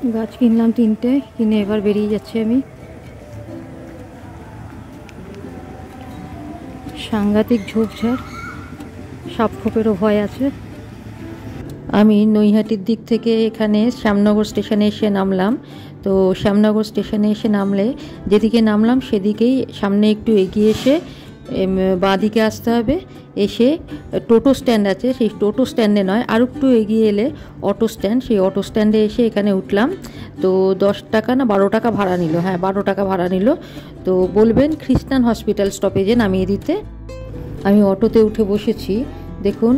গাছ কিনলাম 3টে, কিনে এবার বেরিয়ে যাচ্ছি আমি। সাংঘাতিক ঝোপঝাড়, সাপ খোপেরও ভয় আছে। আমি নৈহাটির দিক থেকে এখানে শ্যামনগর স্টেশনে এসে নামলাম। তো শ্যামনগর স্টেশনে এসে নামলে যেদিকে নামলাম সেদিকেই সামনে একটু এগিয়ে এসে বাঁদিকে আসতে হবে। এসে টোটো স্ট্যান্ড আছে, সেই টোটো স্ট্যান্ডে নয়, আর একটু এগিয়ে এলে অটো স্ট্যান্ড, সেই অটো স্ট্যান্ডে এসে এখানে উঠলাম। তো 10 টাকা না 12 টাকা ভাড়া নিল, হ্যাঁ 12 টাকা ভাড়া নিল। তো বলবেন খ্রিস্টান হসপিটাল স্টপেজে নামিয়ে দিতে। আমি অটোতে উঠে বসেছি। দেখুন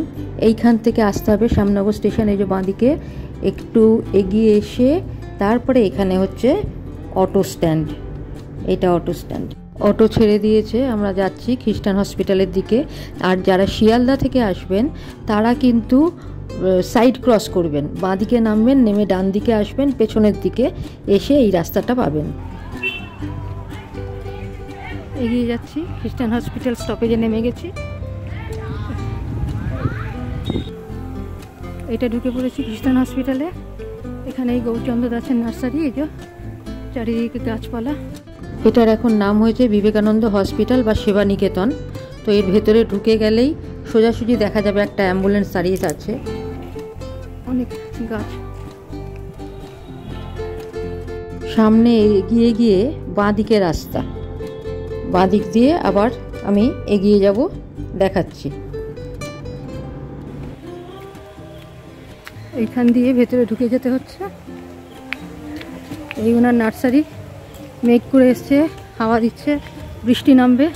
এইখান থেকে আসতে হবে শ্যামনগর স্টেশন, এই যে বাঁদিকে একটু এগিয়ে এসে তারপরে এখানে হচ্ছে অটো স্ট্যান্ড, এটা অটো স্ট্যান্ড। অটো ছেড়ে দিয়েছে, আমরা যাচ্ছি খ্রিস্টান হসপিটালের দিকে। আর যারা শিয়ালদা থেকে আসবেন তারা কিন্তু সাইড ক্রস করবেন, বাঁদিকে নামবেন, নেমে ডান দিকে আসবেন, পেছনের দিকে এসে এই রাস্তাটা পাবেন। এগিয়ে যাচ্ছি, খ্রিস্টান হসপিটাল স্টপেজে নেমে গেছি। এটা ঢুকে পড়েছি খ্রিস্টান হসপিটালে। এখানে এই গৌরচন্দ্র দাসের নার্সারি, এই যে চারিদিকে গাছপালা। এটার এখন নাম হয়েছে বিবেকানন্দ হসপিটাল বা সেবা নিকেতন। তো এর ভেতরে ঢুকে গেলেই সোজাসুজি দেখা যাবে একটা অ্যাম্বুলেন্স দাঁড়িয়ে আছে, অনেক গাছ। সামনে এগিয়ে গিয়ে বাঁ দিকে রাস্তা, বাঁ দিক দিয়ে আবার আমি এগিয়ে যাব, দেখাচ্ছি। এইখান দিয়ে ভেতরে ঢুকে যেতে হচ্ছে। এই ওনার নার্সারি, মেঘ করে এসছে, হাওয়া দিচ্ছে, বৃষ্টি নামবে।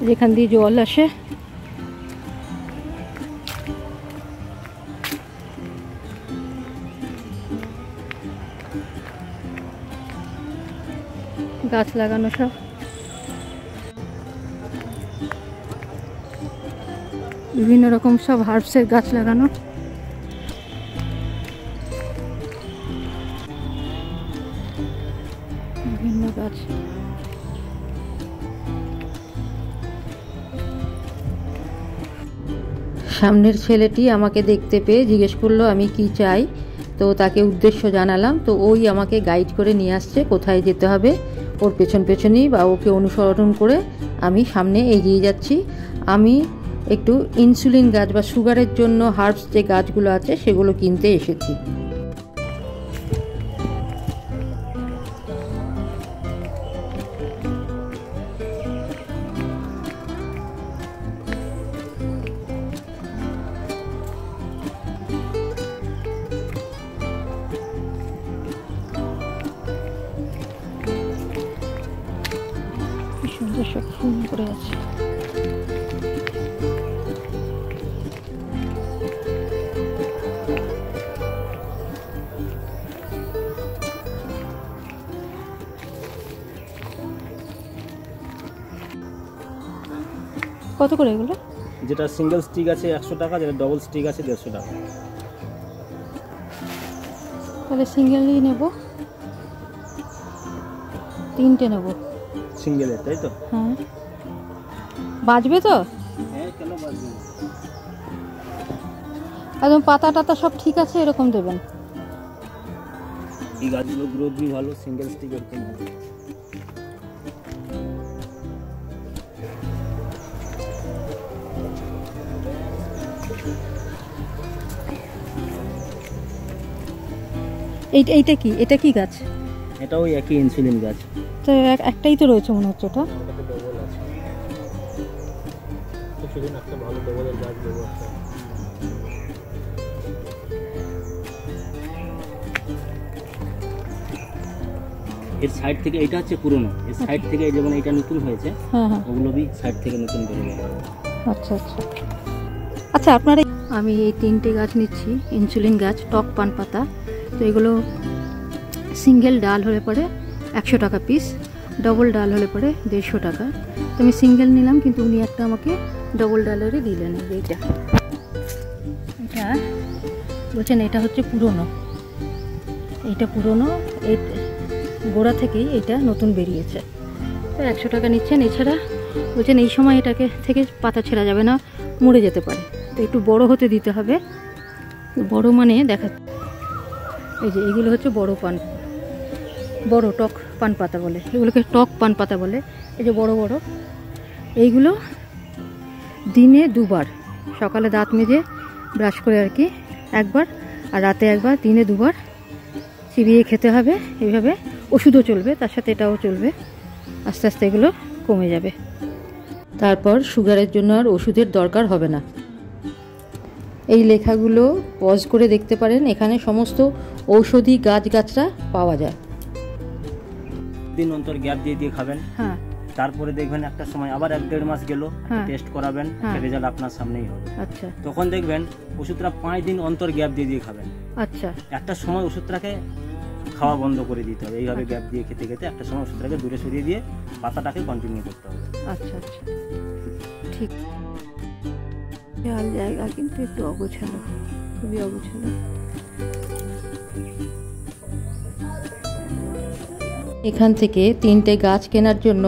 যেখান দিয়ে জল আসে, গাছ লাগানো সব। বিভিন্ন রকম সব হার্বসের গাছ লাগানো। বিভিন্ন গাছ। সামনের ছেলেটি আমাকে দেখতে পেয়ে জিজ্ঞেস করলো আমি কি চাই। তো তাকে উদ্দেশ্য জানালাম। তো ওই আমাকে গাইড করে নিয়ে আসছে কোথায় যেতে হবে। ওর পেছন পেছনই বা ওকে অনুসরণ করে আমি সামনে এগিয়ে যাচ্ছি। আমি একটু ইনসুলিন গাছ বা সুগারের জন্য হার্বস যে গাছগুলো আছে সেগুলো কিনতে এসেছি। সুন্দর সব ফুল করে আছে। কত করে এগুলো? যেটা সিঙ্গেল স্টিক আছে 100 টাকা, যেটা ডবল স্টিক আছে 150 টাকা। তাহলে সিঙ্গেলই নেব, 3টে নেব সিঙ্গেলের, তাই তো? হ্যাঁ। বাজবে তো? হ্যাঁ, কেন বাজবে না? একদম পাতা টাতা সব ঠিক আছে এরকম দেবেন। এই গাছগুলো গ্রোথ भी ভালো, সিঙ্গেল স্টিক এরকম ভালো। এইটা কি, এটা কি গাছ? এটা ওই একই ইনসুলিন গাছ। তো একটাই তো রয়েছে মনে হচ্ছে ওটা। ডবল আছে, কিছুদিন একটা ভালো ডবলের গাছ দেবো একটা। এর সাইড থেকে এটা হচ্ছে পুরনো, এর সাইড থেকে যেমন এটা নতুন হয়েছে, হ্যাঁ হ্যাঁ, ওগুলো भी সাইড থেকে নতুন করে নেওয়া। আচ্ছা আচ্ছা আচ্ছা। আপনারা, আমি এই 3টে গাছ নিচ্ছি, ইনসুলিন গাছ, টক পান পাতা। তো এগুলো সিঙ্গেল ডাল হলে পরে 100 টাকা পিস, ডবল ডাল হলে পরে 150 টাকা। তো আমি সিঙ্গেল নিলাম, কিন্তু উনি একটা আমাকে ডবল ডালেরই দিলেন। এটা এটা বলছেন এটা হচ্ছে পুরনো, এইটা পুরনো, এই গোড়া থেকেই এটা নতুন বেরিয়েছে। তো 100 টাকা নিচ্ছেন। এছাড়া বলছেন এই সময় এটাকে থেকে পাতা ছেঁড়া যাবে না, মরে যেতে পারে, তো একটু বড় হতে দিতে হবে। বড় মানে দেখা, এই যে এগুলো হচ্ছে বড় পান, বড় টক পান পাতা বলে, এগুলোকে টক পান পাতা বলে। এই যে বড় বড় এইগুলো দিনে 2 বার, সকালে দাঁত মেজে ব্রাশ করে আর কি একবার, আর রাতে একবার, দিনে 2 বার চিবিয়ে খেতে হবে। এইভাবে ওষুধও চলবে, তার সাথে এটাও চলবে, আস্তে আস্তে এগুলো কমে যাবে। তারপর সুগারের জন্য আর ওষুধের দরকার হবে না। এই লেখাগুলো পজ করে দেখতে পারেন, এখানে সমস্ত ঔষধি গাছগাছরা পাওয়া যায়। দিন অন্তর গ্যাপ দিয়ে দিয়ে খাবেন। হ্যাঁ, তারপরে দেখবেন একটা সময় আবার 1-1.5 মাস গেল, টেস্ট করাবেন, রেজাল্ট আপনার সামনেই হবে। আচ্ছা, তখন দেখবেন ওষুধটা 5 দিন অন্তর গ্যাপ দিয়ে দিয়ে খাবেন। আচ্ছা, একটা সময় ওষুধটাকে খাওয়া বন্ধ করে দিতে হবে। এইভাবে গ্যাপ দিয়ে খেতে খেতে একটা সময় ওষুধটাকে দূরে সরিয়ে দিয়ে পাতাটাকে কন্টিনিউ করতে হবে। আচ্ছা, আচ্ছা, ঠিক। জায়গা কিন্তু একটু অগোছালো, খুবই অগোছালো। এখান থেকে 3টে গাছ কেনার জন্য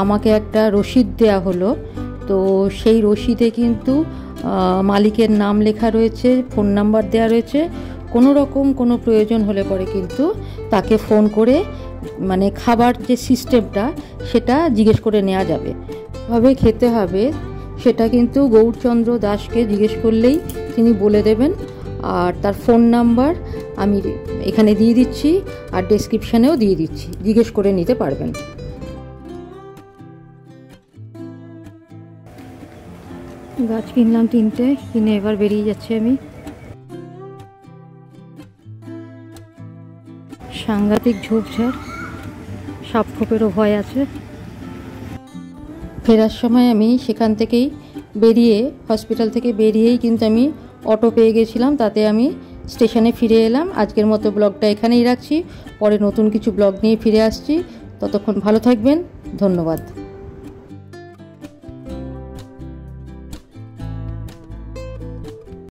আমাকে একটা রসিদ দেয়া হলো। তো সেই রসিদে কিন্তু মালিকের নাম লেখা রয়েছে, ফোন নাম্বার দেওয়া রয়েছে। কোনো রকম কোনো প্রয়োজন হলে পরে কিন্তু তাকে ফোন করে মানে খাবার যে সিস্টেমটা সেটা জিজ্ঞেস করে নেওয়া যাবে, কীভাবে খেতে হবে সেটা কিন্তু গৌরচন্দ্র দাসকে জিজ্ঞেস করলেই তিনি বলে দেবেন। আর তার ফোন নাম্বার আমি এখানে দিয়ে দিচ্ছি, আর ডেসক্রিপশানেও দিয়ে দিচ্ছি, জিজ্ঞেস করে নিতে পারবেন। গাছ কিনলাম 3টে, কিনে এবার বেরিয়ে যাচ্ছি আমি। সাংঘাতিক ঝোপঝাড়, সাপ খোপেরও ভয় আছে। ফেরার সময় আমি সেখান থেকেই বেরিয়ে, হসপিটাল থেকে বেরিয়েই কিন্তু আমি অটো পেয়ে গেছিলাম, তাতে আমি স্টেশনে ফিরে এলাম। আজকের মতো ব্লগটা এখানেই রাখছি, পরে নতুন কিছু ব্লগ নিয়ে ফিরে আসছি। ততক্ষণ ভালো থাকবেন, ধন্যবাদ।